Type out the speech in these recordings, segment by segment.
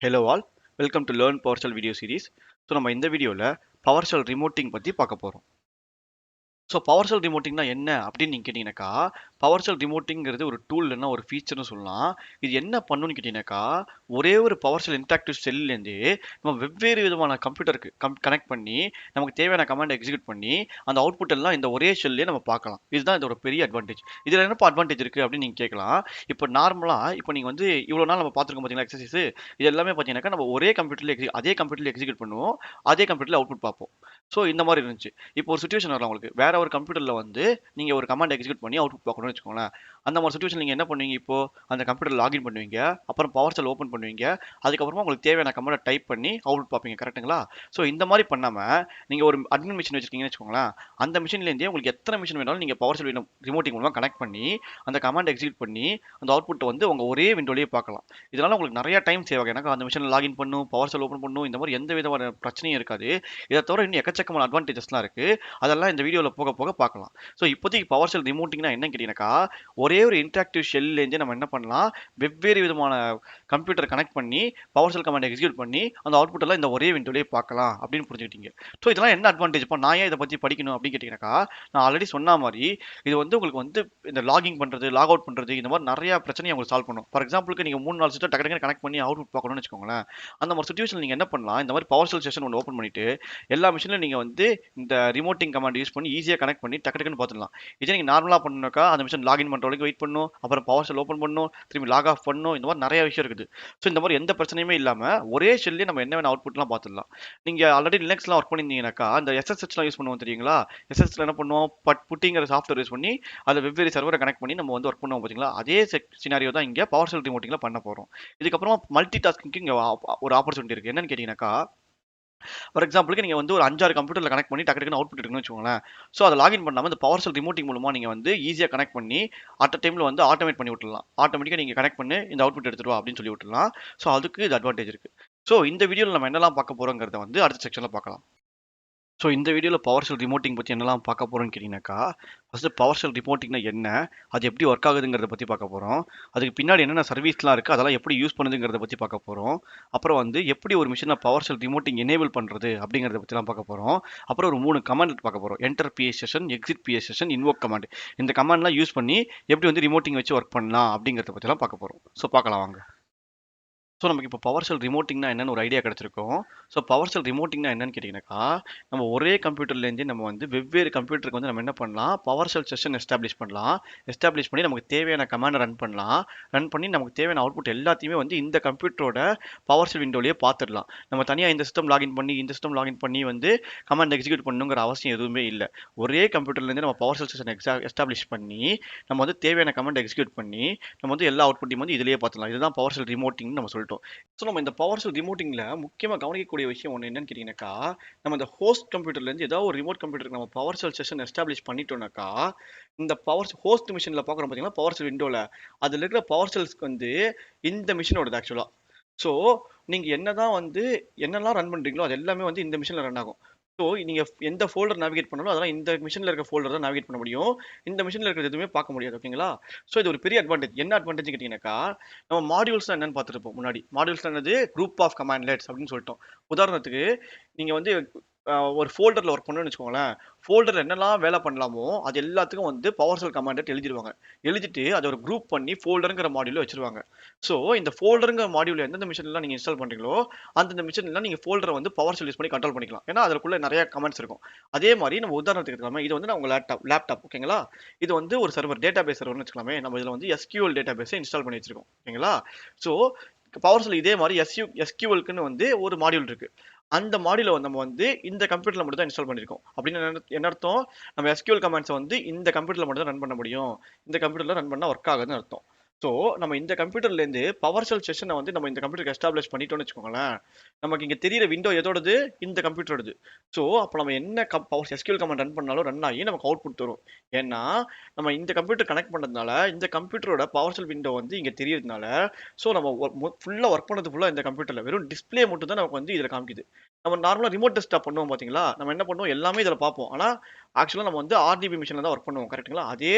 Hello all, welcome to learn PowerShell video series. So நம்ம இந்த வீடியோவில் பவர்ஷெல் ரிமோட்டிங் பற்றி பார்க்க போகிறோம். ஸோ பவர்ஷெல் ரிமோட்டிங்னா என்ன அப்படின்னு நீங்கள் கேட்டிங்கனாக்கா, பவர்ஷெல் ரிமோட்டிங்கிறது ஒரு டூல் இல்லைன்னா ஒரு ஃபீச்சர்னு சொல்லலாம். இது என்ன பண்ணுன்னு கேட்டிங்கனாக்கா, ஒரே ஒரு பவர்ஷெல் இன்டராக்டிவ் செல்லேருந்து நம்ம வெவ்வேறு விதமான கம்ப்யூட்டருக்கு கனெக்ட் பண்ணி நமக்கு தேவையான கமாண்டை எக்ஸிக்யூட் பண்ணி அந்த அவுட்புட் எல்லாம் இந்த ஒரே ஷெல்லே நம்ம பார்க்கலாம். இதுதான் இதோட பெரிய அட்வான்டேஜ். இதில் என்னப்பா அட்வான்டேஜ் இருக்குது அப்படின்னு நீங்கள் கேட்கலாம். இப்போ நார்மலாக இப்போ நீங்கள் வந்து இவ்வளோ நாள் நம்ம பார்த்துருக்கோம் பார்த்தீங்களா எக்ஸசைஸ், இது எல்லாமே பார்த்தீங்கன்னாக்கா நம்ம ஒரே கம்ப்யூட்டர்ல அதே கம்ப்யூட்டர்ல எக்ஸிக்யூட் பண்ணுவோம், அதே கம்ப்யூட்டர்ல அவுட்புட் பார்ப்போம். ஸோ இந்த மாதிரி இருந்துச்சு. இப்போ ஒரு சுச்சுவேஷன் வரலாம் உங்களுக்கு. வேற ஒரு கம்ப்யூட்டர்ல வந்து நீங்க ஒரு கமாண்ட் எக்ஸிக்யூட் பண்ணி அவுட்புட் பார்க்கணும்னு வச்சுக்கோங்களேன். அந்த மாதிரி சுச்சுவேஷன் நீங்க என்ன பண்ணுவீங்க இப்போ? அந்த கம்ப்யூட்டர் லாகின் பண்ணுவீங்க, அப்புறம் பவர் ஷெல் ஓப்பன் பண்ணுவீங்க, அதுக்கப்புறமா உங்களுக்கு தேவையான கமாண்டை டைப் பண்ணி அவுட்புட் பார்ப்பீங்க. கரெக்ட்டுங்களா? ஸோ இந்த மாதிரி பண்ணாம நீங்க ஒரு அட்மின் மிஷின் வச்சிருக்கீங்கன்னு வச்சுக்கோங்களேன். அந்த மிஷின்லேருந்தே உங்களுக்கு எத்தனை மிஷின் வேணாலும் நீங்க பவர் ஷெல் ரிமோட்டிங் மூலமா கனெக்ட் பண்ணி அந்த கமாண்ட் எக்ஸிக்யூட் பண்ணி அந்த அவுட்புட் வந்து உங்க ஒரே விண்டோலயே பார்க்கலாம். இதனால உங்களுக்கு நிறைய டைம் சேவ் ஆகும். எனக்கு அந்த மிஷின் லாகின் பண்ணும், பவர் ஷெல் ஓப்பன் பண்ணும், இந்த மாதிரி எந்த விதமான பிரச்சனையும் இருக்காது. இதை தவிர இன்னும் எக்கச்சக்கமான அட்வான்டேஜஸ்லாம் இருக்கு. அதெல்லாம் இந்த வீடியோல போக போக பார்க்கலாம். ஸோ இப்போதைக்கு பவர் ஷெல் ரிமோட்டிங்னா என்னன்னு கேட்டீங்கன்னாக்கா, ஒரே ஒரு இன்டராக்டிவ் ஷெல்லேருந்து நம்ம என்ன பண்ணலாம், வெவ்வேறு விதமான கம்ப்யூட்டர் கனெக்ட் பண்ணி பவர் ஷெல் கமாண்ட் எக்ஸிக்யூட் பண்ணி அந்த அவுட்புட் எல்லாம் இந்த ஒரே விண்டோலயே பார்க்கலாம் அப்படின்னு புரிஞ்சுக்கிட்டீங்க. ஸோ இதெல்லாம் என்ன அட்வான்டேஜ்? இப்போ நான் ஏன் இதை பத்தி படிக்கணும் அப்படின்னு கேட்டீங்கன்னாக்கா, நான் ஆல்ரெடி சொன்ன மாதிரி இது வந்து உங்களுக்கு வந்து இந்த லாகிங் பண்றது, லாக் அவுட் பண்றது, இந்த மாதிரி நிறைய பிரச்சனையை உங்களுக்கு சால்வ் பண்ணும். ஃபார் எக்ஸாம்பிளுக்கு நீங்க 3 4 சிஸ்டம் டக்கு டக்குன்னு கனெக்ட் பண்ணி அவுட்புட் பார்க்கணும்னு வச்சுக்கோங்களேன். அந்த மாதிரி சுச்சுவேஷன் நீங்க என்ன பண்ணலாம், இந்த மாதிரி பவர் ஷெல் செஷன் ஒன்று ஓப்பன் பண்ணிட்டு எல்லா மிஷின்லையும் நீங்க வந்து இந்த ரிமோட்டிங் கமாண்ட் யூஸ் பண்ணி ஈஸியாக கனெக்ட் பண்ணி டக்கு டக்குன்னு பார்த்துடலாம். இதே நீங்கள் நார்மலாக பண்ணணும்னாக்கா அந்த மிஷின் லாகின் பண்ணுற வரைக்கும் வெயிட் பண்ணணும், அப்புறம் பவர் ஷெல் ஓப்பன் பண்ணணும், திரும்பி லாக் ஆஃப் பண்ணணும், இந்த மாதிரி நிறைய விஷயம் இருக்குது. ஸோ இந்த மாதிரி எந்த பிரச்சனையுமே இல்லாமல் ஒரே ஷெல்லே நம்ம என்ன வேணும் அவுட்புட்லாம் பார்த்துடலாம். நீங்கள் ஆல்ரெடி லினக்ஸ்லாம் ஒர்க் பண்ணியிருந்தீங்கன்னாக்கா அந்த எஸ்எஸ்ஹெச்லாம் யூஸ் பண்ணுவோம் தெரியுங்களா? எஸ்எஸ்ல என்ன பண்ணுவோம், புட்டிங்கிற சாஃப்ட்வேர் யூஸ் பண்ணி அதை வெவ்வேறு சர்வரை கனெக்ட் பண்ணி நம்ம வந்து ஒர்க் பண்ணுவோம் பார்த்தீங்களா? அதே சினாரியோ தான் இங்கே பவர் ஷெல் ரிமோட்டிங்கில் பண்ண போகிறோம். இதுக்கப்புறமா மல்டி டாஸ்கிங்க்கு இங்கே ஒரு ஆப்பர்ச்சுனிட்டி இருக்குது. என்னன்னு கேட்டிங்கனாக்கா, ஃபார் எக்ஸாம்பிளுக்கு நீங்க வந்து ஒரு 5 6 கம்ப்யூட்டர்ல கனெக்ட் பண்ணி டக்கு டக்குன்னு அவுட்புட் எடுக்கணும்னு வச்சுக்கோங்களேன். ஸோ அதை லாகின் பண்ணாம இந்த பவர் ஷெல் ரிமோட்டிங் மூலமா நீங்க வந்து ஈஸியா கனெக்ட் பண்ணி அட் அ டைம்ல வந்து ஆட்டோமேட் பண்ணி விட்டுடலாம். ஆட்டோமேட்டிக்கா நீங்க கனெக்ட் பண்ணி இந்த அவுட்புட் எடுத்துட்டு வா அப்படின்னு சொல்லி விட்டுடலாம். ஸோ அதுக்கு இது அட்வான்டேஜ் இருக்கு. ஸோ இந்த வீடியோல நம்ம என்னெல்லாம் பார்க்க போறோங்கிறத வந்து அடுத்த செக்ஷன்ல பார்க்கலாம். ஸோ இந்த வீடியோவில் பவர் ஷெல் ரிமோட்டிங் பற்றி என்னெல்லாம் பார்க்க போகிறோம்னு கேட்டிங்கனாக்கா, ஃபஸ்ட்டு பவர் ஷெல் ரிமோட்டிங்னா என்ன, அது எப்படி ஒர்க் ஆகுதுங்கிறத பற்றி பார்க்க போகிறோம். அதுக்கு பின்னாடி என்னென்ன சர்வீஸ்லாம் இருக்குது, அதெல்லாம் எப்படி யூஸ் பண்ணுதுங்கிறத பற்றி பார்க்க போகிறோம். அப்புறம் வந்து எப்படி ஒரு மிஷினை பவர் ஷெல் ரிமோட்டிங் எனேபிள் பண்ணுறது அப்படிங்கிறத பற்றிலாம் பார்க்க போகிறோம். அப்புறம் ஒரு 3 கமாண்ட் பார்க்க போகிறோம். Enter PS session, exit PS session, invoke command. இந்த கமாண்ட்லாம் யூஸ் பண்ணி எப்படி வந்து ரிமோட்டிங் வச்சு ஒர்க் பண்ணலாம் அப்படிங்கிறத பற்றிலாம் பார்க்க போகிறோம். ஸோ பார்க்கலாம் வாங்க. ஸோ நமக்கு இப்போ பவர் ஷெல் ரிமோட்டிங்னா என்னன்னு ஒரு ஐடியா கிடைச்சிருக்கும். ஸோ பவர் ஷெல் ரிமோட்டிங்னா என்னன்னு கேட்டிங்கனாக்கா, நம்ம ஒரே கம்ப்யூட்டர்லேருந்து நம்ம வந்து வெவ்வேறு கம்ப்யூட்டருக்கு வந்து நம்ம என்ன பண்ணலாம், பவர் ஷெல் செஷன் எஸ்டாப்ளிஷ் பண்ணலாம். எஸ்டாப்ளிஷ் பண்ணி நமக்கு தேவையான கமாண்டை ரன் பண்ணலாம். ரன் பண்ணி நமக்கு தேவையான அவுட்புட் எல்லாத்தையுமே வந்து இந்த கம்ப்யூட்டரோட பவர் ஷெல் விண்டோலயே பார்த்துடலாம். நம்ம தனியாக இந்த சிஸ்டம் லாகின் பண்ணி இந்த சிஸ்டம் லாகின் பண்ணி வந்து கமாண்ட் எக்ஸிக்யூட் பண்ணணுங்கிற அவசியம் எதுவுமே இல்லை. ஒரே கம்ப்யூட்டர்லேருந்து நம்ம பவர் ஷெல் செஷன் எஸ்டாப்ளிஷ் பண்ணி நம்ம வந்து தேவையான கமாண்ட் எக்ஸிக்யூட் பண்ணி நம்ம வந்து எல்லா அவுட்புட்டையும் வந்து இதிலேயே பார்த்துலாம். இதுதான் பவர் ஷெல் ரிமோட்டிங்னு நம்ம சொல்லிட்டோம். ஸோ நம்ம இந்த பவர் ஷெல் ரிமோட்டிங்கில் முக்கியமாக கவனிக்கக்கூடிய விஷயம் ஒன்று என்னன்னு கேட்டிங்கனாக்கா, நம்ம இந்த ஹோஸ்ட் கம்ப்யூட்டர்லேருந்து ஏதாவது ஒரு ரிமோட் கம்ப்யூட்டருக்கு நம்ம பவர் ஷெல் செஷன் எஸ்டாப்ளிஷ் பண்ணிட்டோம்னாக்கா, இந்த பவர் ஹோஸ்ட் மிஷினில் பார்க்குறோம் பார்த்தீங்கன்னா பவர் ஷெல் விண்டோவில் அதில் இருக்கிற பவர் ஷெல்ஸ்க்கு வந்து இந்த மிஷினோடது ஆக்சுவலாக. ஸோ நீங்கள் என்னதான் வந்து என்னெல்லாம் ரன் பண்ணுறீங்களோ அது எல்லாமே வந்து இந்த மிஷினில் ரன் ஆகும். ஸோ நீங்கள் எந்த ஃபோல்டர் நேவிகேட் பண்ணாலும் அதெல்லாம் இந்த மிஷினில் இருக்க ஃபோல்டர் தான் நேவிகேட் பண்ண முடியும். இந்த மிஷினில் இருக்கிறது எதுவுமே பார்க்க முடியாது. ஓகேங்களா? ஸோ இது ஒரு பெரிய அட்வான்டேஜ். என்ன அட்வான்டேஜ் கேட்டிங்கனாக்கா, நம்ம மாடியூல்ஸ் என்னன்னு பார்த்துருப்போம் முன்னாடி. மாடியூல்ஸ் என்னது, குரூப் ஆஃப் கமாண்ட்லெட்ஸ் அப்படின்னு சொல்லிட்டோம். உதாரணத்துக்கு நீங்கள் வந்து ஒரு ஃபோல்டரில் ஒர்க் பண்ணணும்னு வச்சுக்கோங்களேன். ஃபோல்டரில் என்னெல்லாம் வேலை பண்ணலாமோ அது எல்லாத்துக்கும் வந்து பவர் ஷெல் கமாண்டட் எழுதிடுவாங்க. எழுதிட்டு அதை ஒரு குரூப் பண்ணி ஃபோல்டருங்கிற மாடியூலில் வச்சிருவாங்க. ஸோ இந்த ஃபோல்டருங்கிற மாடியூல் எந்தெந்த மிஷின்லாம் நீங்கள் இன்ஸ்டால் பண்ணுறீங்களோ அந்தந்த மிஷின்லாம் நீங்கள் ஃபோல்டரை வந்து பவர் ஷெல் யூஸ் பண்ணி கண்ட்ரோல் பண்ணிக்கலாம். ஏன்னா அதுக்குள்ள நிறைய கமெண்ட்ஸ் இருக்கும். அதே மாதிரி நம்ம உதாரணத்துக்கு எடுத்துக்கலாமே, இது வந்து நான் உங்கள் லேப்டாப் ஓகேங்களா? இது வந்து ஒரு சர்வர், டேட்டாபேஸ் சர்வர்னு வச்சுக்கலாமே. நம்ம இதில் வந்து எஸ்கியூஎல் டேட்டாபேஸை இன்ஸ்டால் பண்ணி வச்சிருக்கோம். ஓகேங்களா? ஸோ பவர் ஷெல் இதே மாதிரி எஸ்கியூஎல்க்குன்னு வந்து ஒரு மாடியூல் இருக்கு. அந்த மாடியூலை நம்ம வந்து இந்த கம்ப்யூட்டர்ல மட்டும் தான் இன்ஸ்டால் பண்ணிருக்கோம். அப்படின்னு என்ன அர்த்தம், நம்ம எஸ்கியூஎல் கமாண்ட்ஸை வந்து இந்த கம்ப்யூட்டர்ல மட்டும் தான் ரன் பண்ண முடியும், இந்த கம்ப்யூட்டர்ல ரன் பண்ணா ஒர்க் ஆகுதுன்னு அர்த்தம். ஸோ நம்ம இந்த கம்ப்யூட்டர்ல இருந்து பவர் ஷெல் செஷனை வந்து நம்ம இந்த கம்ப்யூட்டருக்கு எஸ்டாப்ளிஷ் பண்ணிட்டோம்னு வச்சுக்கோங்களேன், நமக்கு இங்க தெரியிற விண்டோ எதோடது, இந்த கம்ப்யூட்டரோடது. ஸோ அப்போ நம்ம என்ன பவர் எஸ்கியூஎல் கமாண்ட் ரன் பண்ணாலும் ரன் ஆகி நமக்கு அவுட்புட் தரும். ஏன்னா நம்ம இந்த கம்ப்யூட்டர் கனெக்ட் பண்ணதுனால இந்த கம்ப்யூட்டரோட பவர் ஷெல் விண்டோ வந்து இங்க தெரியறதுனால, ஸோ நம்ம ஃபுல்லா ஒர்க் பண்ணது ஃபுல்லா இந்த கம்ப்யூட்டர்ல வெறும் டிஸ்பிளே மட்டும் தான் நமக்கு வந்து இதுல காமிக்குது. நம்ம நார்மலா ரிமோட் டெஸ்க்டாப் பண்ணுவோம் பாத்தீங்களா, நம்ம என்ன பண்ணுவோம், எல்லாமே இதுல பார்ப்போம். ஆனா ஆக்சுவலா நம்ம வந்து ஆர்டிபி மிஷின்ல தான் ஒர்க் பண்ணுவோம் கரெக்ட்டுங்களா? அதே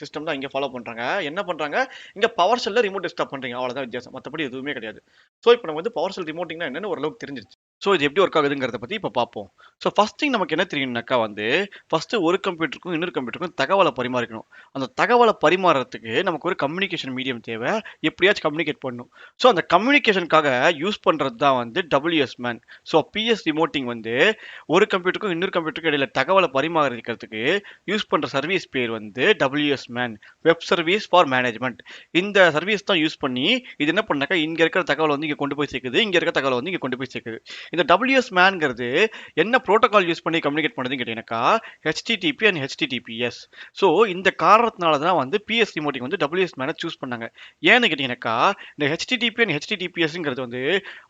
சிஸ்டம் தான் இங்க ஃபாலோ பண்றாங்க. என்ன பண்றாங்க? இங்க பவர் ஷெல்ல ரிமோட் டெஸ்க்டாப் பண்றீங்க. அவ்வளவுதான் வித்தியாசம். மத்தபடி எதுவுமே கிடையாது. சோ இப்போ நம்ம வந்து பவர் ஷெல் ரிமோட்டிங்னா என்னன்னு ஓரளவுக்கு தெரிஞ்சிருச்சு. சோ இது எப்படி ஒர்க் ஆகுதுங்கிறத பத்தி இப்ப பார்ப்போம். சோ ஃபர்ஸ்ட் திங் நமக்கு என்ன தெரியும்னாக்கா வந்து, ஃபர்ஸ்ட் ஒரு கம்ப்யூட்டருக்கும் இன்னொரு கம்ப்யூட்டருக்கும் தகவல பரிமாறிக்கணும். அந்த தகவல பரிமாறுறதுக்கு நமக்கு ஒரு கம்யூனிகேஷன் மீடியம் தேவை. எப்படியாச்சும் கம்யூனிகேட் பண்ணணும். சோ அந்த கம்யூனிகேஷனுக்காக யூஸ் பண்றது தான் வந்து WSMAN. சோ PS ரிமோட்டிங் வந்து ஒரு கம்ப்யூட்டருக்கும் இன்னொரு கம்ப்யூட்டருக்கும் இடையில தகவல பரிமாறிக்கிறதுக்கு யூஸ் பண்ற சர்வீஸ் பேர் வந்து WSMAN, web service for management. இந்த சர்வீஸ் தான் யூஸ் பண்ணி இது என்ன பண்ணாக்கா இங்க இருக்கிற தகவல் வந்து இங்க கொண்டு போய் சேர்க்குது, இங்க இருக்கிற தகவல் வந்து இங்க கொண்டு போய் சேர்க்குது. இந்த WSMANங்கிறது என்ன புரோட்டோகால் யூஸ் பண்ணி கம்யூனிகேட் பண்ணுதுன்னு கேட்டீங்கன்னாக்கா HTTP அண்ட் HTTPS. ஸோ இந்த காரணத்தினால தான் வந்து PS ரிமோட்டிங் வந்து WSMAN சூஸ் பண்ணாங்க. ஏன்னு கேட்டீங்கன்னாக்கா இந்த HTTP அண்ட் HTTPSங்கிறது வந்து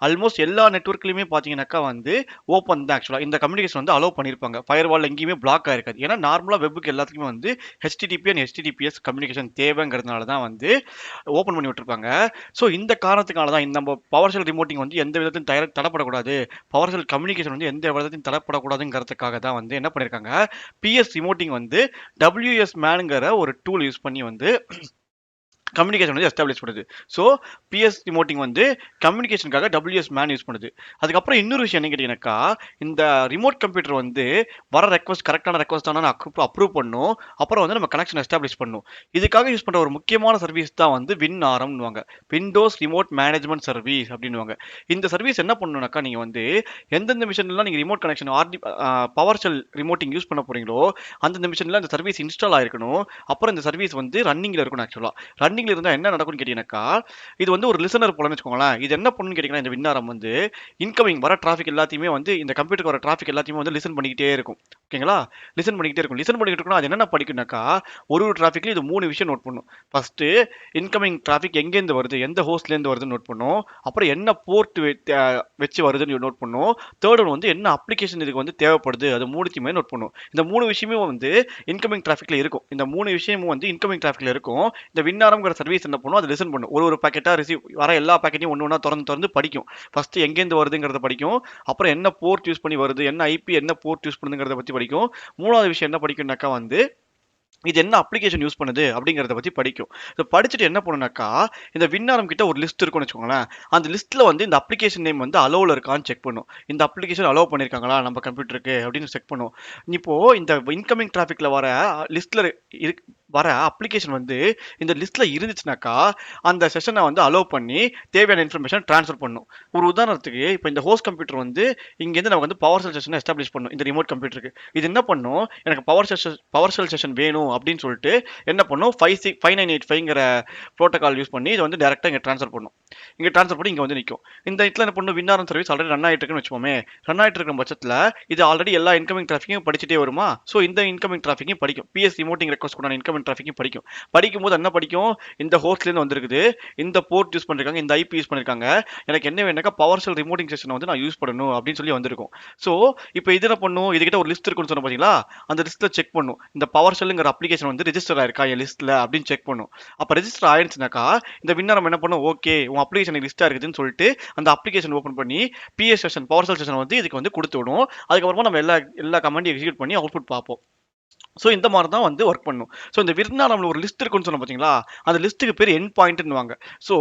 ஆல்மோஸ்ட் எல்லா நெட்வொர்க்லையுமே பார்த்தீங்கன்னாக்கா வந்து ஓப்பன் தான் ஆக்சுவலாக இந்த கம்யூனிகேஷன் வந்து அலோவ் பண்ணியிருப்பாங்க. ஃபயர்வால் எங்கேயுமே பிளாக் ஆயிருக்காது. ஏன்னா நார்மலாக வெப்புக்கு எல்லாத்துக்குமே வந்து HTTP அண்ட் HTTPS கம்யூனிகேஷன் தேவைங்கிறதுனால தான் வந்து ஓப்பன் பண்ணி விட்டுருப்பாங்க. ஸோ இந்த காரணத்துக்கான தான் இந்த நம்ம பவர் ஷெல் ரிமோட்டிங் வந்து எந்த விதத்தையும் தடப்படக்கூடாது, பவர் ஷெல் கம்யூனிகேஷன் வந்து எந்த விதத்தையும் தடப்படக்கூடாதுங்கிறதுக்காக தான் வந்து என்ன பண்ணியிருக்காங்க, PS ரிமோட்டிங் வந்து WSMANங்கிற ஒரு டூல் யூஸ் பண்ணி வந்து கம்யூனிகேஷன் வந்து எஸ்டாப்ளிஷ் பண்ணுது. ஸோ PS ரிமோட்டிங் வந்து கம்யூனிகேஷனுக்காக WSMAN யூஸ் பண்ணுது. அதுக்கப்புறம் இன்னொரு விஷயம் என்ன கேட்டீங்கன்னாக்கா, இந்த ரிமோட் கம்ப்யூட்டர் வந்து வர ரெக்வஸ்ட் கரெக்டான ரெக்வஸ்ட் தானே அப்ரூவ் பண்ணும். அப்புறம் வந்து நம்ம கனெக்ஷன் எஸ்டாப்ளிஷ் பண்ணும். இதுக்காக யூஸ் பண்ற ஒரு முக்கியமான சர்வீஸ் தான் வந்து WinRMனுவாங்க. விண்டோஸ் ரிமோட் மேனேஜ்மெண்ட் சர்வீஸ் அப்படின்னுவாங்க. இந்த சர்வீஸ் என்ன பண்ணணும்னாக்கா நீங்க வந்து எந்தெந்த மிஷின்லாம் நீங்க remote connection power shell remoting use பண்ண போறீங்களோ அந்தந்த மிஷின்ல இந்த சர்வீஸ் இன்ஸ்டால் ஆயிருக்கணும். அப்புறம் இந்த சர்வீஸ் வந்து ரன்னிங்ல இருக்கணும் ஆக்சுவலா. ரன்னிங்ல இருந்தா என்ன நடக்கும்னு கேட்டீங்கன்னாக்கா இது வந்து ஒரு லிசனர் போலன்னு வச்சுக்கோங்களேன். இது என்ன பண்ணுன்னு கேட்டீங்கன்னா இந்த விண்ணாரம் வந்து இன்கமிங் வர டிராஃபிக் எல்லாத்தையுமே வந்து இந்த கம்ப்யூட்டருக்கு வர டிராஃபிக் எல்லாத்தையுமே வந்து லிசன் பண்ணிக்கிட்டே இருக்கும். ஓகேங்களா? லிசன் பண்ணிக்கிட்டே இருக்கும். லிசன் பண்ணிக்கிட்டு இருக்கணும். அது என்ன படிக்கும்னாக்கா ஒரு டிராஃபிக்ல இது 3 விஷயம் நோட் பண்ணும். ஃபர்ஸ்ட் இன்கமிங் டிராஃபிக் எங்கேருந்து வருது, எந்த ஹோஸ்ட்லேருந்து வருதுன்னு நோட் பண்ணும். அப்புறம் என்ன போர்ட் வச்சு வருதுன்னு நோட் பண்ணும். தேர்ட் ஒன் வந்து என்ன அப்ளிகேஷன் இதுக்கு வந்து தேவைப்படுது அது மூணுத்தையுமே நோட் பண்ணும். இந்த 3 விஷயமே வந்து இன்கமிங் டிராஃபிக்ல இருக்கும். இந்த 3 விஷயமும் வந்து இன்கமிங் டிராஃபிக்ல இருக்கும். இந்த விண்ணாரம்ங்கிற சர்வீஸ் என்ன பண்ணும், அது லிசன் பண்ணும். ஒரு பாக்கெட்டா ரிசீவ் வர எல்லா பாக்கெட்டையும் ஒன்று ஒன்றா திறந்து படிக்கும். ஃபர்ஸ்ட் எங்கேருந்து வருதுங்கிறத படிக்கும். அப்புறம் என்ன போர்ட் யூஸ் பண்ணி வருது, என்ன ஐபி என்ன போர்ட் யூஸ் பண்ணுங்கிறத பத்தி படிக்கும். மூணாவது விஷயம் என்ன படிக்கும்னாக்கா வந்து இது என்ன அப்ளிகேஷன் யூஸ் பண்ணுது அப்படிங்கிறத பத்தி படிக்கும். இதை படிச்சுட்டு என்ன பண்ணுனாக்கா இந்த விண்ணாரம் கிட்ட ஒரு லிஸ்ட் இருக்கும்னு வச்சுக்கோங்களேன். அந்த லிஸ்ட்ல வந்து இந்த அப்ளிகேஷன் நேம் வந்து அலோவில் இருக்கான்னு செக் பண்ணும். இந்த அப்ளிகேஷன் அலோவ் பண்ணியிருக்காங்களா நம்ம கம்ப்யூட்டருக்கு அப்படின்னு செக் பண்ணும். இப்போ இந்த இன்கமிங் டிராஃபிக்ல வர லிஸ்ட்ல வர அப்ளிகேஷன் வந்து இந்த லிஸ்ட்ல இருந்துச்சுனாக்கா அந்த செஷனை வந்து அலோவ் பண்ணி தேவையான இன்ஃபர்மேஷன் ட்ரான்ஸ்ஃபர் பண்ணும். ஒரு உதாரணத்துக்கு இப்போ இந்த ஹோஸ்ட் கம்ப்யூட்டர் வந்து இங்கேருந்து நமக்கு வந்து பவர் செல் செஷனை எஸ்டாப்ளிஷ் பண்ணும் இந்த ரிமோட் கம்ப்யூட்டருக்கு. இது என்ன பண்ணும், எனக்கு பவர் செல் செஷன் வேணும் அப்படின்னு சொல்லிட்டு என்ன பண்ணும் 5985ங்கிற ப்ரோட்டோகால் யூஸ் பண்ணி இதை வந்து டேரெக்டாக இங்கே ட்ரான்ஸ்ஃபர் பண்ணும். இங்கே ட்ரான்ஸ்ஃபர் பண்ணி இங்கே வந்து நிற்கும். இந்த இடத்துல என்ன பண்ணும், விண்ணாரம் சர்வீஸ் ஆல்ரெடி ரன் ஆகிட்டு இருக்குன்னு வச்சுப்போமே. ரன் ஆகிட்டு இருக்கிற பட்சத்தில் இது ஆல்ரெடி எல்லா இன்கமிங் டிராஃபிக்கையும் படிச்சுட்டே வருமா. ஸோ இந்த இன்கமிங் டிராஃபிக்கையும் படிக்கும். PS ரிமோட்டிங் ரெக்வஸ்ட் கூட இன்கமிங் டிராஃபிக்கையும் படிக்கும். படிக்கும்போது என்ன படிக்கும், இந்த ஹோஸ்ட்லேருந்து வந்திருக்குது, இந்த போர்ட் யூஸ் பண்ணிருக்காங்க, இந்த ஐபி யூஸ் பண்ணிருக்காங்க, எனக்கு என்ன வேணும்னாக்கா பவர் செல் ரிமோட்டிங் செஷனை வந்து நான் யூஸ் பண்ணணும் அப்படின்னு சொல்லி வந்திருக்கும். ஸோ இப்போ இது என்ன பண்ணும், இதுகிட்ட ஒரு லிஸ்ட் இருக்குன்னு சொன்ன பார்த்தீங்களா, அந்த லிஸ்ட்ல செக் பண்ணும் இந்த பவர் செல்லுங்கிற அப்ளிகேஷன் வந்து ரெஜிஸ்டர் ஆயிருக்கா என் லிஸ்ட்ல அப்படின்னு செக் பண்ணும். அப்போ ரெஜிஸ்டர் ஆயிருச்சுனாக்கா இந்த விண்ணாரம் என்ன பண்ணும், ஓகே உன் அப்ளிகேஷன் லிஸ்டா இருக்குதுன்னு சொல்லிட்டு அந்த அப்ளிகேஷன் ஓப்பன் பண்ணி PS செஷன் பவர் செல் செஷன் வந்து இதுக்கு வந்து கொடுத்து விடும். அதுக்கப்புறமா நம்ம எல்லா கமெண்டையும் எக்ஸிக்யூட் பண்ணி அவுட்புட் பார்ப்போம். ஸோ இந்த மாதிரி தான் வந்து ஒர்க் பண்ணும். ஸோ இந்த விண்ணாரம்ல ஒரு லிஸ்ட் இருக்குன்னு சொன்னோம் பார்த்தீங்களா, அந்த லிஸ்ட்டுக்கு பேர் எண்ட் பாயிண்ட்னுவாங்க. ஸோ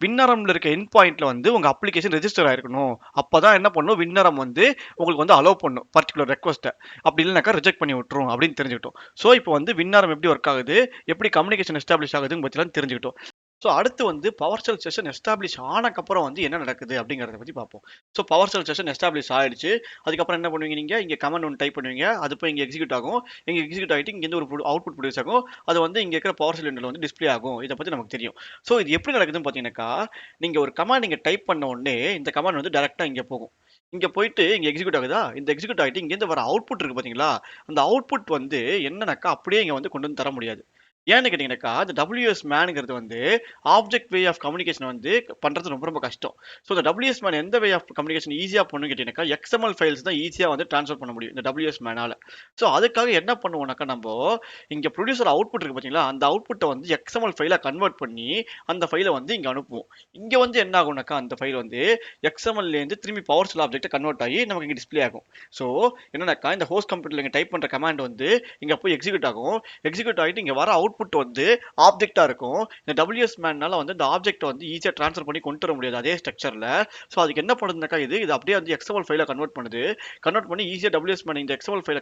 விண்ணாரம்ல இருக்க எண்ட் பாயிண்ட்ல வந்து உங்க அப்ளிகேஷன் ரெஜிஸ்டர் ஆயிருக்கணும். அப்பதான் என்ன பண்ணும், விண்ணாரம் வந்து உங்களுக்கு வந்து அலோவ் பண்ணும் பர்டிகுலர் ரெக்வஸ்ட்டை. அப்படி இல்லைனாக்கா ரிஜெக்ட் பண்ணி விட்டுரும் அப்படின்னு தெரிஞ்சுக்கிட்டோம். ஸோ இப்போ வந்து விண்ணாரம் எப்படி ஒர்க் ஆகுது, எப்படி கம்யூனிகேஷன் எஸ்டாப்ளிஷ் ஆகுதுன்னு பற்றிலாம் தெரிஞ்சுக்கிட்டோம். ஸோ அடுத்து வந்து பவர் செல் செஷன் எஸ்டாப்ளிஷ் ஆனக்கப்புறம் வந்து என்ன நடக்குது அப்படிங்கிறத பற்றி பார்ப்போம். ஸோ பவர் செல் செஷன் எஸ்டாப்ளிஷ் ஆயிடுச்சு. அதுக்கப்புறம் என்ன பண்ணுவீங்க, நீங்கள் இங்கே கமெண்ட் ஒன்று டைப் பண்ணுவீங்க, அது போய் இங்கே எக்ஸிக்யூட் ஆகும். இங்கே எக்ஸிக்யூட் ஆகிட்டு இங்கேருந்து ஒரு அவுட்புட் ப்ரொடியூஸ் ஆகும். அது வந்து இங்கே இருக்கிற பவர் சிலிண்டரில் வந்து டிஸ்பிளே ஆகும். இதை பற்றி நமக்கு தெரியும். ஸோ இது எப்படி நடக்குதுன்னு பார்த்தீங்கன்னாக்கா, நீங்கள் ஒரு கமாண்ட் நீங்கள் டைப் பண்ண உடனே இந்த கமாண்ட் வந்து டேரெக்டாக இங்கே போகும். இங்கே போயிட்டு இங்கே எக்ஸிக்யூட் ஆகுதா, இந்த எக்ஸிக்யூட் ஆகிட்டு இங்கேருந்து வர அவுட்புட் இருக்குது பார்த்தீங்களா, அந்த அவுட்புட் வந்து என்னன்னாக்கா அப்படியே இங்கே வந்து கொண்டு வந்து தர முடியாது. ஏன்னு கேட்டீங்கன்னாக்கா, இந்த WS மேன்ங்கிறது வந்து ஆப்ஜெக்ட் வே ஆஃப் கம்யூனிகேஷன் வந்து பண்றது ரொம்ப ரொம்ப கஷ்டம். ஸோ இந்த WS மேன் எந்த வே ஆஃப் கம்யூனிகேஷன் ஈஸியா பண்ணும்னு கேட்டீங்கன்னாக்கா, XML ஃபைல்ஸ் தான் ஈஸியா வந்து ட்ரான்ஸ்ஃபர் பண்ண முடியும் இந்த WS மேனால. ஸோ அதுக்காக என்ன பண்ணுவோம்னாக்கா நம்போ, இங்க ப்ரொடியூசர் அவுட்புட் இருக்கு பார்த்தீங்களா, அந்த அவுட்புட்ட வந்து XML ஃபைலா கன்வெர்ட் பண்ணி, அந்த ஃபைல வந்து இங்க அனுப்புவோம். இங்க வந்து என்ன ஆகும்னாக்கா, அந்த ஃபைல் வந்து XMLலேருந்து திரும்பி பவர் ஷெல் ஆப்ஜெக்ட்டா கன்வெர்ட் ஆகி நமக்கு இங்க டிஸ்ப்ளே ஆகும். ஸோ என்னன்னாக்கா, இந்த ஹோஸ்ட் கம்ப்யூட்டர்ல இங்க டைப் பண்ற கமாண்ட் வந்து இங்க போய் எக்ஸிக்யூட் ஆகும். எக்ஸிக்யூட் ஆகிட்டு இங்க வர அவுட்புட் வந்து ஆப்ஜெக்டா இருக்கும். இந்த WS மேனால வந்து இந்த ஆப்ஜெக்ட் வந்து ஈஸியா ட்ரான்ஸ்ஃபர் பண்ணி கொண்டு வர முடியாது அதே ஸ்ட்ரக்சர்ல. ஸோ அதுக்கு என்ன பண்ணுதுனாக்கா, இது அப்படியே வந்து XML ஃபைல கன்வெர்ட் பண்ணுது. கன்வெர்ட் பண்ணி ஈஸியா WS மேன் இந்த XML ஃபைல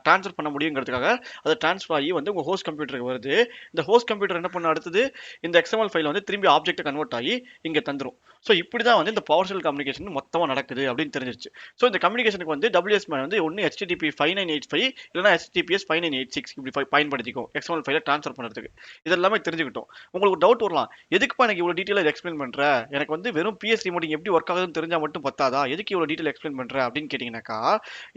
ட்ரான்ஸ்ஃபர் பண்ண முடியுங்கிறதுக்காக அதை ட்ரான்ஸ்ஃபர் ஆகி வந்து உங்க ஹோஸ்ட் கம்ப்யூட்டருக்கு வருது. இந்த ஹோஸ்ட் கம்ப்யூட்டர் என்ன பண்ண அடுத்தது, இந்த XML ஃபைல வந்து திரும்பி ஆப்ஜெக்ட் கன்வெர்ட் ஆகி இங்க தந்துரும். ஸோ இப்படி தான் வந்து இந்த பவர் ஷெல் கம்யூனிகேஷன் மொத்தமா நடக்குது அப்படின்னு தெரிஞ்சிருச்சு. ஸோ இந்த கம்யூனிகேஷனுக்கு வந்து WS மேன் வந்து ஒன்னு HTTP 5985 இல்லைன்னா HTTPS 5986 இப்படி பயன்படுத்திக்கும் XML ஃபைலை ட்ரான்ஸ்ஃபர் பண்ணுறதுக்கு. இது எல்லாமே தெரிஞ்சுக்கிட்டோம். உங்களுக்கு ஒரு டவுட் வரலாம், எதுக்குப்பா எனக்கு இவ்வளோ டீட்டெயிலாக எக்ஸ்பிளைன் பண்ற, எனக்கு வந்து வெறும் PS ரிமோட்டிங் எப்படி ஒர்க் ஆகுதுன்னு தெரிஞ்சா மட்டும் பத்தாதா, எதுக்கு இவ்வளோ டீட்டெயில் எக்ஸ்பிளைன் பண்ற அப்படின்னு கேட்டிங்கனாக்கா,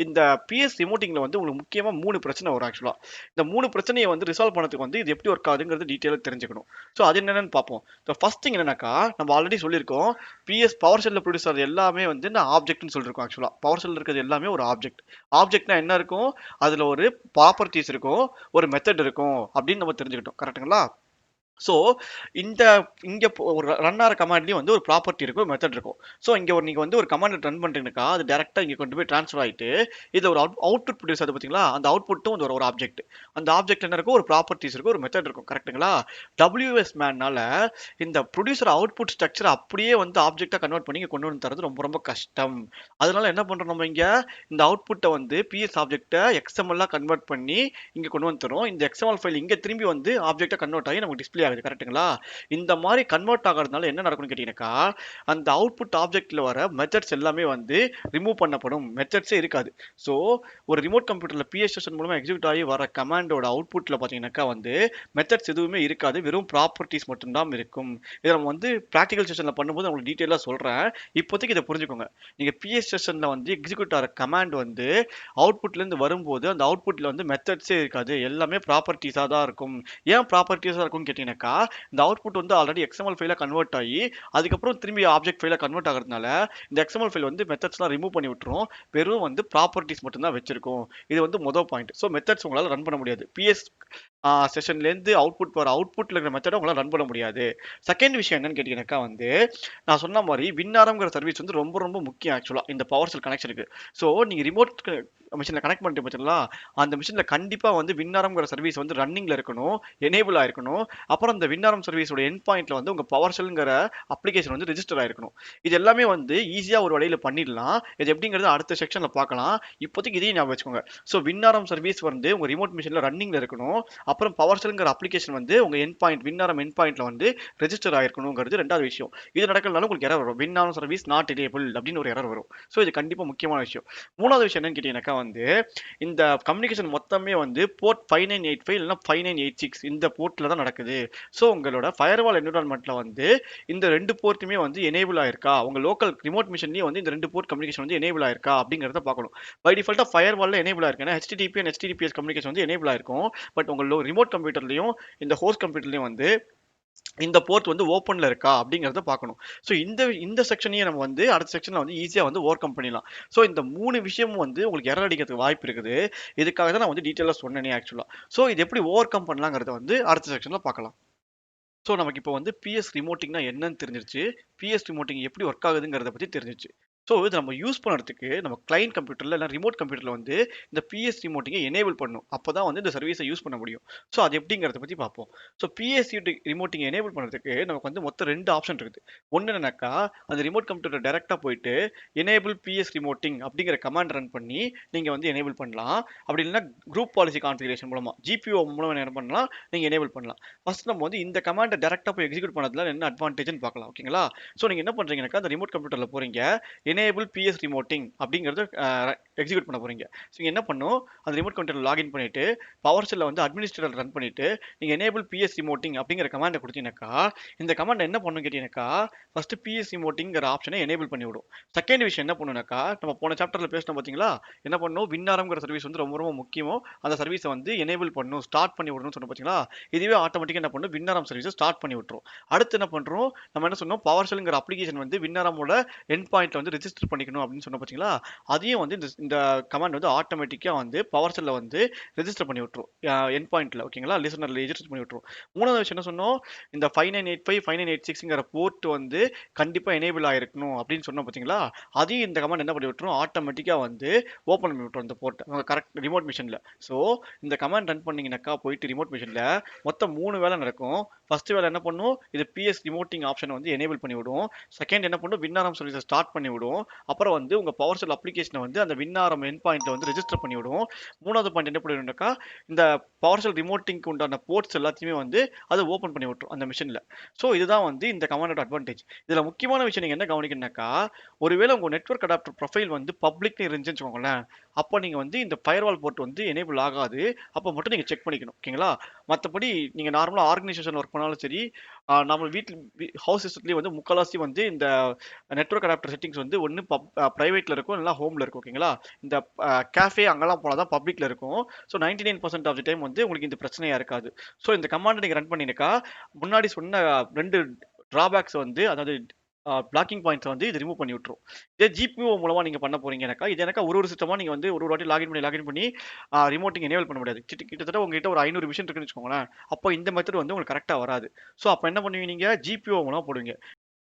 இந்த PS ரிமோட்டிங்ல வந்து உங்களுக்கு முக்கியமா 3 பிரச்சனை வரும் ஆக்சுவலா. இந்த 3 பிரச்சனையை வந்து ரிசால்வ் பண்ணதுக்கு வந்து இது எப்படி ஒர்க் ஆகுதுங்கிறது டீட்டெயிலாக தெரிஞ்சுக்கணும். ஸோ அது என்னன்னு பார்ப்போம். ஃபர்ஸ்ட் திங் என்னன்னாக்கா, நம்ம ஆல்ரெடி சொல்லியிருக்கோம், PS பவர் ஷெல்ல ப்ரொடியூஸ் ஆகிறது எல்லாமே வந்து நான் ஆப்ஜெக்ட்னு சொல்லியிருக்கோம். ஆக்சுவலா பவர் ஷெல்ல இருக்கிறது எல்லாமே ஒரு ஆப்ஜெக்ட். ஆப்ஜெக்ட்னா என்ன இருக்கும், அதுல ஒரு ப்ராப்பர்ட்டிஸ் இருக்கும், ஒரு மெத்தட் இருக்கும் அப்படின்னு நம்ம தெரிஞ்சுக்கிட்டோம். கரெக்ட்டுங்களா? ஸோ இந்த இங்க ஒரு ரன் ஆகிற கமாண்ட்லேயும் வந்து ஒரு ப்ராப்பர்ட்டி இருக்கும், மெத்தட் இருக்கும். ஸோ இங்கே நீங்கள் வந்து ஒரு கமாண்ட் ரன் பண்ணுறீங்கக்கா, அது டேரெக்டாக இங்கே கொண்டு போய் ட்ரான்ஸ்ஃபர் ஆகிட்டு இதில் ஒரு அவுட்புட் ப்ரொடியூஸ் ஆகுது பார்த்தீங்களா, அந்த அவுட்புட்டும் ஒரு ஒரு ஆப்ஜெக்ட். அந்த ஆப்ஜெக்ட் என்ன இருக்கும், ஒரு ப்ராப்பர்ட்டிஸ் இருக்கும், ஒரு மெத்தட் இருக்கும். கரெக்ட்டுங்களா? WS மேனால இந்த ப்ரொடியூசர் அவுட்புட் ஸ்ட்ரக்சர் அப்படியே வந்து ஆப்ஜெக்டாக கன்வெர்ட் பண்ணி இங்கே கொண்டு வந்து தரது ரொம்ப ரொம்ப கஷ்டம். அதனால என்ன பண்ணுறோம் நம்ம இங்கே, இந்த அவுட்புட்டை வந்து PS ஆப்ஜெக்டை XML கன்வெர்ட் பண்ணி இங்கே கொண்டு வந்து தரும். இந்த XML ஃபைல் இங்கே திரும்பி வந்து ஆப்ஜெக்டாக கன்வெர்ட் ஆகி நமக்கு டிஸ்ப்ளே ஆகுது. கரெக்ட்டுங்களா? இந்த மாதிரி கன்வெர்ட் ஆகிறதுனால என்ன நடக்கும்னு கேட்டீங்கன்னாக்கா, அந்த அவுட்புட் ஆப்ஜெக்ட்ல வர மெத்தட்ஸ் எல்லாமே வந்து ரிமூவ் பண்ணப்படும். மெத்தட்ஸே இருக்காது. ஸோ ஒரு ரிமோட் கம்ப்யூட்டர்ல PS செஷன் மூலமா எக்ஸிக்யூட் ஆகி வர கமாண்டோட அவுட்புட்ல பார்த்தீங்கன்னாக்கா வந்து மெத்தட்ஸ் எதுவுமே இருக்காது. வெறும் ப்ராப்பர்ட்டிஸ் மட்டும்தான் இருக்கும். இதை நம்ம வந்து ப்ராக்டிகல் செஷன்ல பண்ணும்போது உங்களுக்கு டீட்டெயிலாக சொல்றேன். இப்போதைக்கு இதை புரிஞ்சுக்கோங்க. நீங்க PS செஷன்ல வந்து எக்ஸிக்யூட் ஆகிற கமாண்ட் வந்து அவுட்புட்ல இருந்து வரும்போது அந்த அவுட்புட்ல வந்து மெத்தட்ஸே இருக்காது. எல்லாமே ப்ராப்பர்ட்டிஸா தான் இருக்கும். ஏன் ப்ராப்பர்ட்டிஸா இருக்கும்னு கேட்டீங்கன்னாக்கா, இந்த அவுட்புட் வந்து ஆல்ரெடி XML ஃபைலா கன்வெர்ட் ஆகி அதுக்கப்புறம் திரும்பி ஆப்ஜெக்ட் ஃபைலா கன்வெர்ட் ஆகிறதுனால இந்த XML ஃபைல் வந்து மெத்தட்ஸ்லாம் ரிமூவ் பண்ணி விட்டுரும். வெறும் வந்து ப்ராப்பர்ட்டிஸ் மட்டும் தான் வச்சிருக்கும். இது வந்து முதல் பாயிண்ட். ஸோ மெத்தட்ஸ் உங்களால ரன் பண்ண முடியாது. PS செஷன்லேருந்து அவுட்புட் வர அவுட்புட்ல இருக்கிற மெத்தடை உங்களால் ரன் பண்ண முடியாது. செகண்ட் விஷயம் என்னன்னு கேட்டீங்கன்னாக்கா வந்து, நான் சொன்ன மாதிரி வின்னாரம்ங்கிற சர்வீஸ் வந்து ரொம்ப ரொம்ப முக்கியம் ஆக்சுவலா இந்த பவர் செல் கனெக்ஷனுக்கு. ஸோ நீங்க ரிமோட் மிஷினில் கனெக்ட் பண்ணிட்டு பார்த்தீங்களா, அந்த மிஷினில் கண்டிப்பாக வந்து வின்னாரம்ங்கிற சர்வீஸ் வந்து ரன்னிங்கில் இருக்கணும், எனேபிள் ஆயிருக்கணும். அப்புறம் அந்த வின்னாரம் சர்வீஸோட எண்ட் பாயிண்ட்ல வந்து உங்கள் பவர் ஷெல்ங்கிற அப்ளிகேஷன் வந்து ரெஜிஸ்டர் ஆயிருக்கணும். இது எல்லாமே வந்து ஈஸியாக ஒரு வழியில் பண்ணிடலாம். இது எப்படிங்கிறது அடுத்த செக்ஷனில் பார்க்கலாம். இப்போதைக்கு இதையும் ஞாபகம் வச்சுக்கோங்க. ஸோ வின்னாரம் சர்வீஸ் வந்து உங்கள் ரிமோட் மிஷினில் ரன்னிங்கில் இருக்கணும். அப்புறம் பவர் ஷெல்ங்கிற அப்ளிகேஷன் வந்து உங்கள் எண்ட் பாயிண்ட் வின்னாரம் எண்ட் பாயிண்ட்ல வந்து ரெஜிஸ்டர் ஆயிருக்கணுங்கிறது ரெண்டாவது விஷயம். இது நடக்கலனாலும் உங்களுக்கு எரர் வரும். வின்னாரம் சர்வீஸ் நாட் எனேபிள் அப்படின்னு ஒரு எரர் வரும். ஸோ இது கண்டிப்பாக முக்கியமான விஷயம். மூணாவது விஷயம் என்னன்னு கேட்டீங்கன்னாக்கா வந்து, இந்த கம்யூனிகேஷன் மொத்தமே வந்து போர்ட் 5985 இல்லைன்னா 5986 இந்த போர்ட்ல தான் நடக்குது. ஸோ உங்களோட ஃபயர்வால் என்விரான்மெண்ட்ல வந்து இந்த ரெண்டு போர்ட்டுமே வந்து எனேபிள் ஆயிருக்கா, உங்க லோக்கல் ரிமோட் மிஷின்லயே வந்து இந்த ரெண்டு போர்ட் கம்யூனிகேஷன் வந்து எனேபிள் ஆயிருக்கா அப்படிங்கறத பார்க்கணும். பை டிஃபால்ட்டா ஃபயர்வால்ல எனேபிள் ஆயிருக்கு. ஏன்னா HTTP and HTTPS கம்யூனிகேஷன் வந்து எனேபிள் ஆயிருக்கும். பட் உங்க ரிமோட் கம்ப்யூட்டர்லயும் இந்த ஹோஸ்ட் கம்ப்யூட்டர்லயும் வந்து இந்த போர்ட் வந்து ஓப்பன்ல இருக்கா அப்படிங்கறத பார்க்கணும். ஸோ இந்த செக்ஷனையும் நம்ம வந்து அடுத்த செக்ஷன்ல வந்து ஈஸியா வந்து ஓவர் கம் பண்ணிடலாம். ஸோ இந்த 3 விஷயமும் வந்து உங்களுக்கு எரர் அடிக்கிறதுக்கு வாய்ப்பு இருக்குது. இதுக்காக தான் நான் வந்து டீட்டெயிலாக சொன்னேனே ஆக்சுவலா. ஸோ இது எப்படி ஓவர் கம் பண்ணலாங்கிறத வந்து அடுத்த செக்ஷன்ல பார்க்கலாம். ஸோ நமக்கு இப்போ வந்து PS ரிமோட்டிங்னா என்னன்னு தெரிஞ்சிருச்சு. PS ரிமோட்டிங் எப்படி ஒர்க் ஆகுதுங்கிறத பத்தி தெரிஞ்சிருச்சு. ஸோ இது நம்ம யூஸ் பண்ணுறதுக்கு நம்ம கிளைண்ட் கம்ப்யூட்டர்ல இல்லை ரிமோட் கம்ப்யூட்டர்ல வந்து இந்த PS ரிமோட்டிங்கை எனேபிள் பண்ணணும். அப்பதான் வந்து இந்த சர்வீஸை யூஸ் பண்ண முடியும். ஸோ அது எப்படிங்கிறத பத்தி பார்ப்போம். ஸோ PS ரிமோட்டிங்கை எனேபிள் பண்ணுறதுக்கு நமக்கு வந்து மொத்தம் 2 ஆப்ஷன் இருக்குது. ஒன்று என்னன்னாக்கா, அந்த ரிமோட் கம்ப்யூட்டர் டைரக்டா போயிட்டு எனேபிள் PS ரிமோட்டிங் அப்படிங்கிற கமாண்ட் ரன் பண்ணி நீங்க வந்து எனேபிள் பண்ணலாம். அப்படி இல்லைன்னா குரூப் பாலிசி கான்ஃபிகரேஷன் மூலமா GPO மூலமா என்ன பண்ணலாம், நீங்க எனேபிள் பண்ணலாம். ஃபர்ஸ்ட் நம்ம வந்து இந்த கமாண்டை டைரக்டா போய் எக்ஸிக்யூட் பண்ணதுல என்ன அட்வான்டேஜ்னு பார்க்கலாம். ஓகேங்களா? ஸோ நீங்க என்ன பண்றீங்கன்னாக்கா, அந்த ரிமோட் கம்ப்யூட்டர்ல போறீங்க, எனேபிள் பிஎஸ் ரிமோட்டிங் அப்படிங்கிறத எக்ஸிக்யூட் பண்ண போறீங்க. ஸோ என்ன பண்ணும், அந்த ரிமோட் கண்ட்ரோல் லாகின் பண்ணிட்டு பவர் ஷெல்ல வந்து அட்மினிஸ்ட்ரேட்டர் ரன் பண்ணிட்டு நீங்க எனேபிள் பிஎஸ் ரிமோட்டிங் அப்படிங்கிற கமாண்டை கொடுத்தீங்கன்னாக்கா இந்த கமாண்ட் என்ன பண்ணும் கேட்டீங்கன்னாக்கா ஃபர்ஸ்ட் பிஎஸ் ரிமோட்டிங்கிற ஆப்ஷனை எனேபிள் பண்ணி விடும். செகண்ட் விஷயம் என்ன பண்ணுனாக்கா, நம்ம போன சாப்டர்ல பேசணும் பாத்தீங்களா, என்ன பண்ணும், வின்னாரம்ங்கிற சர்வீஸ் வந்து ரொம்ப ரொம்ப முக்கியமோ அந்த சர்வீஸை வந்து எனேபிள் பண்ணும், ஸ்டார்ட் பண்ணி விடணும்னு சொன்ன பாத்தீங்களா. இதுவே ஆட்டோமேட்டிக்கா என்ன பண்ணும், வின்னாரம் சர்வீஸை ஸ்டார்ட் பண்ணி விட்டுரும். அடுத்து என்ன பண்றோம், நம்ம என்ன சொன்னோம், பவர் ஷெல்ங்கிற அப்ளிகேஷன் வந்து வின்னாரமோட எண்ட் பாயிண்ட்ல வந்து ரெஜிஸ்டர் பண்ணிக்கணும் அப்படின்னு சொன்ன பாத்தீங்களா. அதையும் வந்து இந்த கமாண்ட் வந்து ஆட்டோமேட்டிக்கா வந்து பவர் ஷெல்ல வந்து ரெஜிஸ்டர் பண்ணி விட்டுரும் எண்ட் பாயிண்ட்ல. ஓகேங்களா, லிசனர்ல ரெஜிஸ்டர் பண்ணி விட்டுரும். மூணாவது விஷயம் என்ன சொன்னோம், இந்த 5985 5986ங்கிற போர்ட் வந்து கண்டிப்பா எனேபிள் ஆயிருக்கணும் அப்படின்னு சொன்னோம் பாத்தீங்களா. அதையும் இந்த கமாண்ட் என்ன பண்ணி விட்டுரும், ஆட்டோமேட்டிக்கா வந்து ஓபன் பண்ணி விட்டுரும் இந்த போர்ட் கரெக்ட் ரிமோட் மிஷின்ல. ஸோ இந்த கமாண்ட் ரன் பண்ணீங்கன்னாக்கா போயிட்டு ரிமோட் மிஷின்ல மொத்தம் 3 வேலை நடக்கும். ஃபர்ஸ்ட் வேலை என்ன பண்ணும், இது பிஎஸ் ரிமோட்டிங் ஆப்ஷனை வந்து எனேபிள் பண்ணி விடும். செகண்ட் என்ன பண்ணும், வின்னாரம் சர்வீஸை ஸ்டார்ட் பண்ணி விடும். அப்புறம் வந்து உங்க பவர் ஷெல் அப்ளிகேஷனை வந்து அந்த வின்னாரம் எண்ட் பாயிண்ட்ல வந்து ரெஜிஸ்டர் பண்ணி விடும். மூணாவது பாயிண்ட் என்ன பண்ணிடும்னாக்கா, இந்த பவர் ஷெல் ரிமோட்டிங்க்கு உண்டான போர்ட்ஸ் எல்லாத்தையுமே வந்து அதை ஓபன் பண்ணி விட்டுரும் அந்த மிஷின்ல. ஸோ இதுதான் வந்து இந்த கமாண்டோட அட்வான்டேஜ். இதுல முக்கியமான விஷயம் நீங்க என்ன கவனிக்கணும்னாக்கா, ஒருவேளை உங்க நெட்வொர்க் அடாப்டர் ப்ரொஃபைல் வந்து பப்ளிக்னு இருந்துச்சுன்னு வச்சுக்கோங்களேன், அப்போ நீங்க வந்து இந்த ஃபயர்வால் போர்ட் வந்து எனேபிள் ஆகாது. அப்போ மட்டும் நீங்க செக் பண்ணிக்கணும். ஓகேங்களா, மற்றபடி நீங்க நார்மலா ஆர்கனைசேஷன் ஒர்க் பண்ணாலும் சரி, நம்ம வீட்டில் ஹவுஸ் சிஸ்டத்துலேயே வந்து முக்கால்வாசி வந்து இந்த நெட்வொர்க் அடாப்டர் செட்டிங்ஸ் வந்து ஒன்று ப்ரைவேட்டில் இருக்கும், இல்லைனா ஹோமில் இருக்கும். ஓகேங்களா, இந்த கேஃபே அங்கெல்லாம் போனால் தான் பப்ளிக்கில் இருக்கும். ஸோ 99% ஆஃப் தி டைம் வந்து உங்களுக்கு இந்த பிரச்சனையாக இருக்காது. ஸோ இந்த கமாண்டை நீங்கள் ரன் பண்ணினாக்கா முன்னாடி சொன்ன 2 ட்ராபேக்ஸ் வந்து, அதாவது பிளாக்கிங் பாயிண்ட்ஸ் வந்து இது ரிமூவ் பண்ணி விட்டுரும். இதே ஜிபிஓ மூலமா நீங்க பண்ண போறீங்கனாக்கா, இது எனக்கா ஒரு சிஸ்டமா நீங்க வந்து ஒரு வாட்டி லாகின் பண்ணி ரிமோட்டிங் எனேபிள் பண்ண முடியாது. கிட்டத்தட்ட உங்ககிட்ட ஒரு 500 மிஷின் இருக்குன்னு வச்சுக்கோங்களேன். அப்போ இந்த மெத்தட் வந்து உங்களுக்கு கரெக்டா வராது. ஸோ அப்போ என்ன பண்ணுவீங்க, நீங்க ஜிபிஓ மூலமா போடுவீங்க.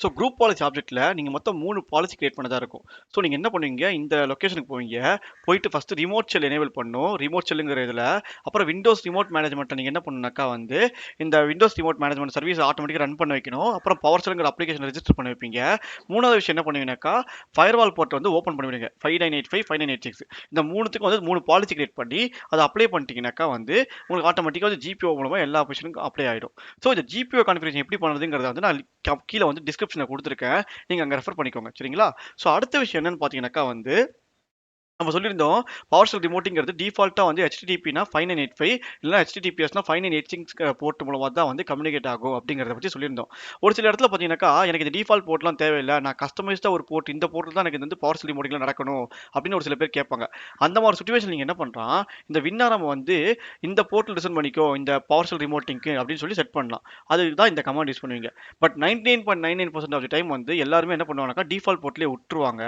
ஸோ குரூப் பாலிசி ஆப்ஜெக்ட்ல நீங்க மொத்தம் 3 பாலிசி கிரியேட் பண்ணதா இருக்கும். ஸோ நீங்க என்ன பண்ணுவீங்க, இந்த லொகேஷனுக்கு போவீங்க, போயிட்டு ஃபர்ஸ்ட் ரிமோட் ஷெல் எனேபிள் பண்ணணும். ரிமோட் ஷெல்லுங்கிற இதுல அப்புறம் விண்டோஸ் ரிமோட் மேனேஜ்மெண்ட் நீங்க என்ன பண்ணணும்னாக்கா வந்து இந்த விண்டோஸ் ரிமோட் மேனேஜ்மெண்ட் சர்வீஸ் ஆட்டோமேட்டிக்கா ரன் பண்ண வைக்கணும். அப்புறம் பவர் ஷெல்லுங்கிற அப்ளிகேஷன் ரெஜிஸ்டர் பண்ணி வைப்பீங்க. மூணாவது விஷயம் என்ன பண்ணுவீங்கனாக்கா, ஃபயர்வால் போர்ட் வந்து ஓப்பன் பண்ணுவீங்க. 5985 5986 இந்த மூணுத்துக்கும் வந்து 3 பாலிசி கிரியேட் பண்ணி அதை அப்ளை பண்ணிட்டீங்கன்னாக்கா வந்து உங்களுக்கு ஆட்டோமேட்டிக்கா வந்து ஜிபிஓ மூலமா எல்லா அப்ளிகேஷனுக்கும் அப்ளை ஆயிடும். ஸோ இந்த ஜிபிஓ கான்ஃபிகரேஷன் எப்படி பண்ணுறதுங்கிறத வந்து நான் கீழே வந்து டிஸ்கிரிப்ஷனில் கொடுத்துருக்கேன், நீங்க அங்க ரெஃபர் பண்ணிக்கோங்க. சரிங்களா, சோ அடுத்த விஷயம் என்னன்னு பாத்தீங்கன்னாக்கா வந்து, நம்ம சொல்லியிருந்தோம் பவர் ஷெல் ரிமோட்டிங்கிறது டிஃபால்ட்டா வந்து HTTPனா 5985 இல்லைனா HTTPSனா 5986 போர்ட் மூலமா தான் வந்து கம்யூனிகேட் ஆகும் அப்படிங்கிறத பத்தி சொல்லியிருந்தோம். ஒரு சில இடத்துல பார்த்தீங்கன்னாக்கா, எனக்கு இந்த டிஃபால்ட் போர்ட்லாம் தேவையில்லை, நான் கஸ்டமைஸ்டா ஒரு போர்ட், இந்த போர்ட்டில் தான் எனக்கு வந்து பவர் ஷெல் ரிமோட்டிங்ல நடக்கணும் அப்படின்னு ஒரு சில பேர் கேட்பாங்க. அந்த மாதிரி சுச்சுவேஷன் நீங்க என்ன பண்றான், இந்த வின்னாரம் வந்து இந்த போர்ட்டில் லிசன் பண்ணிக்கோ இந்த பவர் ஷெல் ரிமோட்டிங்க்கு அப்படின்னு சொல்லி செட் பண்ணலாம். அதுதான் இந்த கமாண்ட் யூஸ் பண்ணுவீங்க. பட் 99.99% ஆஃப் தி டைம் வந்து எல்லாருமே என்ன பண்ணுவாங்கனாக்கா டிஃபால்ட் போர்ட்லேயே விட்டுருவாங்க.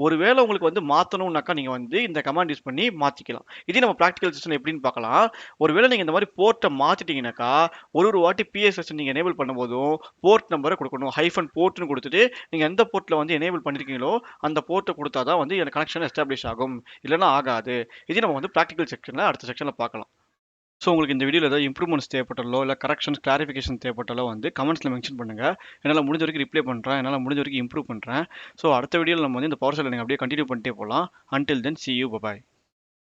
ஒருவேளை உங்களுக்கு வந்து மாற்றணும்னாக்கா நீங்க வந்து இந்த கமாண்ட் யூஸ் பண்ணி மாத்திக்கலாம். இதே நம்ம பிராக்டிகல் சிஸ்டம் எப்படின்னு பார்க்கலாம். ஒருவேளை நீங்க இந்த மாதிரி போர்ட்டை மாத்திட்டீங்கன்னாக்கா, ஒரு வாட்டி PSS நீங்க எனேபிள் பண்ணும்போதும் போர்ட் நம்பரை கொடுக்கணும். ஹைஃபன் போர்ட்னு கொடுத்துட்டு நீங்க எந்த போர்ட்ல வந்து எனேபிள் பண்ணிருக்கீங்களோ அந்த போர்ட்டை கொடுத்தாதான் வந்து எனக்கு கனெக்ஷன் எஸ்டாப்ளிஷ் ஆகும், இல்லைன்னா ஆகாது. இதே நம்ம வந்து பிராக்டிகல் செக்ஷன்ல அடுத்த செக்ஷன்ல பார்க்கலாம். ஸோ உங்களுக்கு இந்த வீடியோவில் ஏதாவது இம்ப்ரூவ்மெண்ட்ஸ் தேவைப்பட்டாலோ இல்லை கரெக்ஷன்ஸ் கிளாரிஃபிகேஷன் தேவைப்பட்டாலோ வந்து கமெண்ட்ஸில் மென்ஷன் பண்ணுங்கள். என்னால் முடிஞ்ச வரைக்கும் ரிப்ளை பண்ணுறேன், என்னால் முடிஞ்ச வரைக்கும் இம்ப்ரூவ் பண்ணுறேன். ஸோ அடுத்த வீடியோவில் நம்ம வந்து இந்த பவர் ஷெல்லை நீங்கள் அப்படியே கண்டினியூ பண்ணிட்டே போகலாம். Until then see you, bye bye.